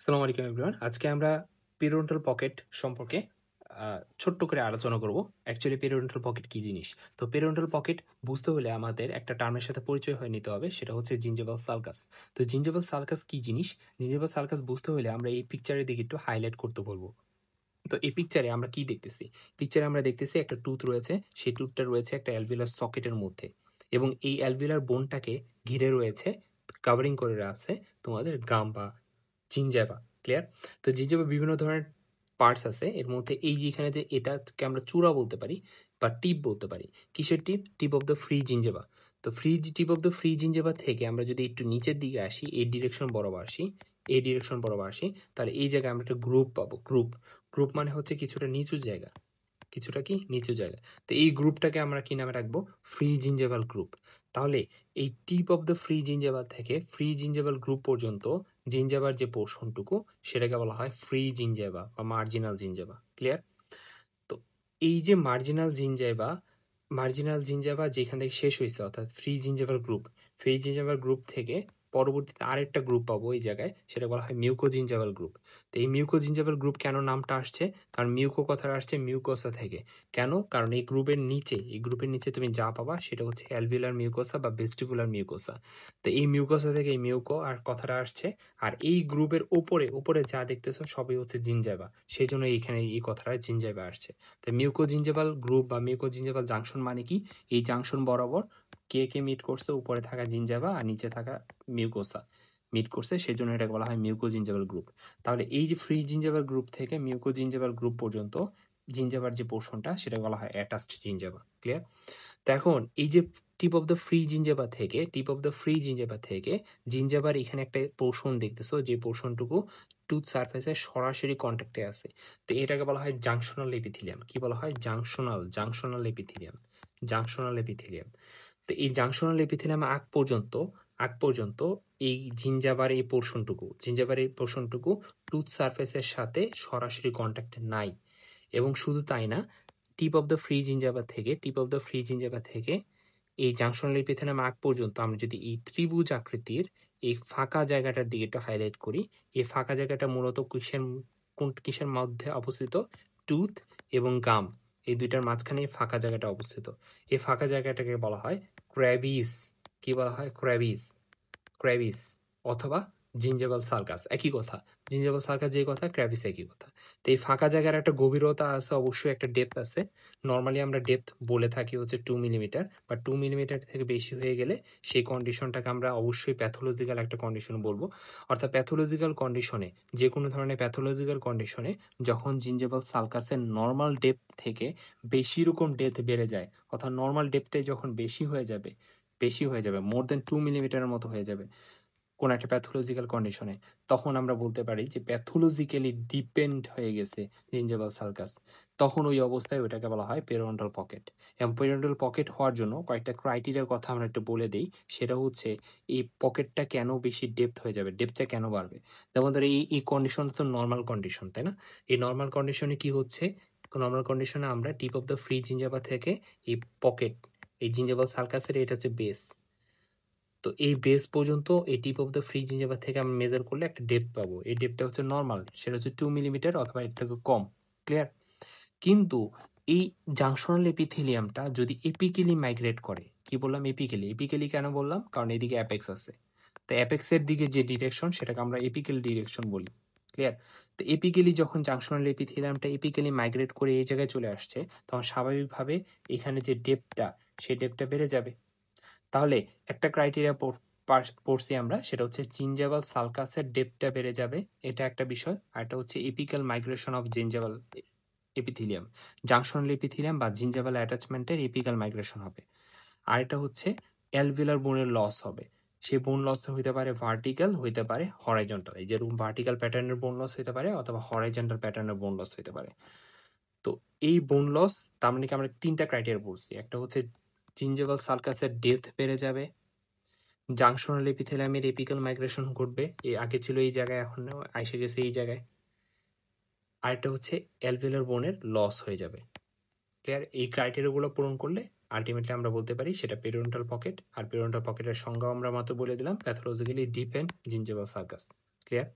আসসালামু আলাইকুম এভরিওয়ান। আজকে আমরা পেরিওডন্টাল পকেট সম্পর্কে ছোট্ট করে আলোচনা করব। অ্যাকচুয়ালি পেরিওডন্টাল পকেট কি জিনিস? তো পেরিওডন্টাল পকেট বুঝতে হলে আমাদের একটা টার্মের সাথে পরিচয় হয়ে নিতে হবে। সেটা হচ্ছে জিঞ্জিভাল সালকাস। তো জিঞ্জিভাল সালকাস কি জিনিস? জিঞ্জিভাল সালকাস বুঝতে হলে আমরা এই পিকচারের দিকে একটু হাইলাইট করতে বলবো। তো এই পিকচারে আমরা কি দেখতেছি? পিকচারে আমরা দেখতেছি একটা টুথ রয়েছে। সেই টুথটা রয়েছে একটা অ্যালভিওলার সকেটের মধ্যে এবং এই অ্যালভিওলার বোনটাকে ঘিরে রয়েছে, কাভারিং করে আছে তোমাদের গাম বা জিঞ্জাভা। ক্লিয়ার? তো জিঞ্জাভার বিভিন্ন ধরনের পার্টস আছে। এর মধ্যে এই যে এখানে যে এটাকে আমরা চূড়া বলতে পারি বা টিপ বলতে পারি। কিসের টিপ? Tip of the free gingiva. তো tip of the free gingiva থেকে আমরা যদি একটু নিচের দিকে আসি, এই ডিরেকশন বরাবর আসি, এই ডিরেকশন বরাবর আসি, তাহলে এই জায়গায় আমরা একটা গ্রুপ পাবো। গ্রুপ। গ্রুপ মানে হচ্ছে কিছুটা নিচু জায়গা। কিছুটা কি নিচু জায়গা। তো এই গ্রুপটাকে আমরা কি নামে রাখবো? Free gingival group. তাহলে এই tip of the free gingival থেকে ফ্রি জিঞ্জাভাল গ্রুপ পর্যন্ত জিঞ্জাভার যে পোর্শনটুকু সেটাকে বলা হয় ফ্রি জিঞ্জাভা বা মার্জিনাল জিঞ্জাভা। ক্লিয়ার? তো এই যে মার্জিনাল জিঞ্জাভা যেখান থেকে শেষ হয়েছে অর্থাৎ ফ্রি জিঞ্জাভার গ্রুপ থেকে পরবর্তীতে আরেকটা গ্রুপ পাবো এই জায়গায়, সেটা বলা হয় মিউকো জিঞ্জাভাল গ্রুপ। তো এই মিউকো জিঞ্জাভাল গ্রুপ কেন নামটা আসছে? কারণ মিউকো কথাটা আসছে মিউকোসা থেকে। কেন? কারণ এই গ্রুপের নিচে তুমি যা পাবা সেটা হচ্ছে অ্যালভিওলার মিউকোসা বা ভেস্টিবুলার মিউকোসা। তো এই মিউকোসা থেকে এই মিউকো আর কথাটা আসছে। আর এই গ্রুপের উপরে যা দেখতেছো সবই হচ্ছে জিঞ্জাভা। সেই জন্য এইখানে এই কথাটা জিঞ্জাভা আসছে। তো মিউকোজিঞ্জাভাল গ্রুপ বা মিউকোজিঞ্জাভাল জাংশন মানে কি? এই জাংশন বরাবর কে মিট করছে? উপরে থাকা জিঞ্জাভা আর নিচে থাকা মিউকোসা মিট করছে, সেজন্য এটাকে বলা হয় মিউকোজিঞ্জাভাল গ্রুপ। তাহলে এই যে ফ্রি জিঞ্জাভাল গ্রুপ থেকে মিউকোজিঞ্জাভাল গ্রুপ পর্যন্ত জিঞ্জাভার যে পোর্শনটা সেটা বলা হয় অ্যাটাচড জিঞ্জাভা। ক্লিয়ার? তো এখন এই যে টিপ অফ দ্য ফ্রি জিঞ্জাভা থেকে জিঞ্জাভার এখানে একটা পোর্শন দেখতেছো, যে পোর্শনটুকু টুথ সারফেসের সরাসরি কন্ট্যাক্টে আছে। তো এটাকে বলা হয় জাংশনাল এপিথেলিয়াম। কি বলা হয়? Junctional epithelium. Junctional epithelium. তো এই জাংশনাল এপিথেলিয়াম আগ পর্যন্ত এই জিঞ্জাভার এই পোর্শনটুকু টুথ সারফেসের সাথে সরাসরি কন্ট্যাক্টে নাই। এবং শুধু তাই না, টিপ অফ দ্য ফ্রি জিঞ্জাভা থেকে এই জাংশনাল এপিথেলিয়াম আগ পর্যন্ত আমরা যদি এই ত্রিভুজ আকৃতির এই ফাঁকা জায়গাটার দিকে একটু হাইলাইট করি, এই ফাঁকা জায়গাটা মূলত কিসের মধ্যে অবস্থিত? টুথ এবং গাম, এই দুইটার মাঝখানে এই ফাঁকা জায়গাটা অবস্থিত। এই ফাঁকা জায়গাটাকে বলা হয় ক্র্যাভিস। কি বলা হয়? ক্র্যাভিস অথবা জিঞ্জাভাল সার্কাস। একই কথা। জিঞ্জাভাল সার্কাস যে কথা, ক্র্যাভিস একই কথা। তো এই ফাঁকা জায়গার একটা গভীরতা আছে, অবশ্যই একটা ডেপথ আছে। নর্মালি আমরা ডেপথ বলে থাকি হচ্ছে 2 মিলিমিটার বা 2 মিলিমিটার থেকে বেশি হয়ে গেলে সেই কন্ডিশনটাকে আমরা অবশ্যই প্যাথোলজিক্যাল একটা কন্ডিশন বলবো। অর্থাৎ প্যাথোলজিক্যাল কন্ডিশনে, যে কোনো ধরনের প্যাথোলজিক্যাল কন্ডিশনে যখন জিঞ্জাভাল সার্কাসের নর্মাল ডেপথ থেকে বেশি রকম ডেপথ বেড়ে যায়, অর্থাৎ নর্মাল ডেপথে যখন বেশি হয়ে যাবে মোর দেন 2 মিলিমিটারের মতো হয়ে যাবে কোনো একটা প্যাথোলজিক্যাল কন্ডিশনে, তখন আমরা বলতে পারি যে প্যাথোলজিক্যালি ডিপেন্ড হয়ে গেছে জিঞ্জাভাল সার্কাস। তখন ওই অবস্থায় ওইটাকে বলা হয় পেরিওডন্টাল পকেট। এবং পেরিওডন্টাল পকেট হওয়ার জন্য কয়েকটা ক্রাইটেরিয়ার কথা আমরা একটু বলে দিই। সেটা হচ্ছে এই পকেটটা কেন বেশি ডেপথ হয়ে যাবে, ডেপথটা কেন বাড়বে। যেমন ধরো এই কন্ডিশন তো নর্মাল কন্ডিশন, তাই না? এই নর্মাল কন্ডিশনে কি হচ্ছে? নর্মাল কন্ডিশনে আমরা টিপ অফ দ্য ফ্রি জিঞ্জাভা থেকে এই পকেট, এই জিঞ্জাভাল সার্কাসের এটা হচ্ছে বেস। তো এই বেস পর্যন্ত এই tip of the free gingiva থেকে আমি মেজার করলে একটা ডেপথ পাবো। এই ডেপথটা হচ্ছে নর্মাল, সেটা হচ্ছে 2 মিলিমিটার অথবা এর থেকে কম। ক্লিয়ার? কিন্তু এই জাংশনাল এপিথেলিয়ামটা যদি এপিক্যালি মাইগ্রেট করে, কি বললাম? এপিক্যালি কেন বললাম? কারণ এদিকে অ্যাপেক্স আছে। তো অ্যাপেক্সের দিকে যে ডিরেকশন সেটাকে আমরা এপিক্যাল ডিরেকশন বলি। ক্লিয়ার? তো এপিক্যালি যখন জাংশনাল এপিথেলিয়ামটা এপিক্যালি মাইগ্রেট করে এই জায়গায় চলে আসছে, তখন স্বাভাবিকভাবে এখানে যে ডেপথটা, সেই ডেপথটা বেড়ে যাবে। তাহলে একটা ক্রাইটেরিয়া পড়ছি আমরা, সেটা হচ্ছে জিঞ্জাভাল সালকাসের ডেপথটা বেড়ে যাবে, এটা একটা বিষয়। আর এটা হচ্ছে apical migration of gingival epithelium, junctional epithelium বা জিঞ্জাভাল অ্যাটাচমেন্টের এপিক্যাল মাইগ্রেশন হবে। আর এটা হচ্ছে অ্যালভিলার বোনের লস হবে। সেই বোন লস হইতে পারে ভার্টিক্যাল, হইতে পারে হরাইজন্টাল। এই যেরকম ভার্টিক্যাল প্যাটার্নের বোন লস হইতে পারে অথবা হরাইজন্টাল প্যাটার্নের বোন লস হইতে পারে। তো এই বোন লস, তার মানে কি আমরা তিনটা ক্রাইটেরিয়া পড়ছি। একটা হচ্ছে জিঞ্জাভাল সার্কাসের ডেপথ বেড়ে যাবে, জাংশনাল এপিথেলিয়ামের এপিক্যাল মাইগ্রেশন ঘটবে, এই আগে ছিল এই জায়গায়, এখন এসে গেছে এই জায়গায়। আরেকটা হচ্ছে অ্যালভিওলার বোনের লস হয়ে যাবে। ক্লিয়ার? এই ক্রাইটেরিয়াগুলো পূরণ করলে আলটিমেটলি আমরা বলতে পারি সেটা পেরিওডন্টাল পকেট। আর পেরিওডন্টাল পকেটের সংজ্ঞাও আমরা মাত্র বলে দিলাম, pathologically deep and জিঞ্জাভাল circus. Clear?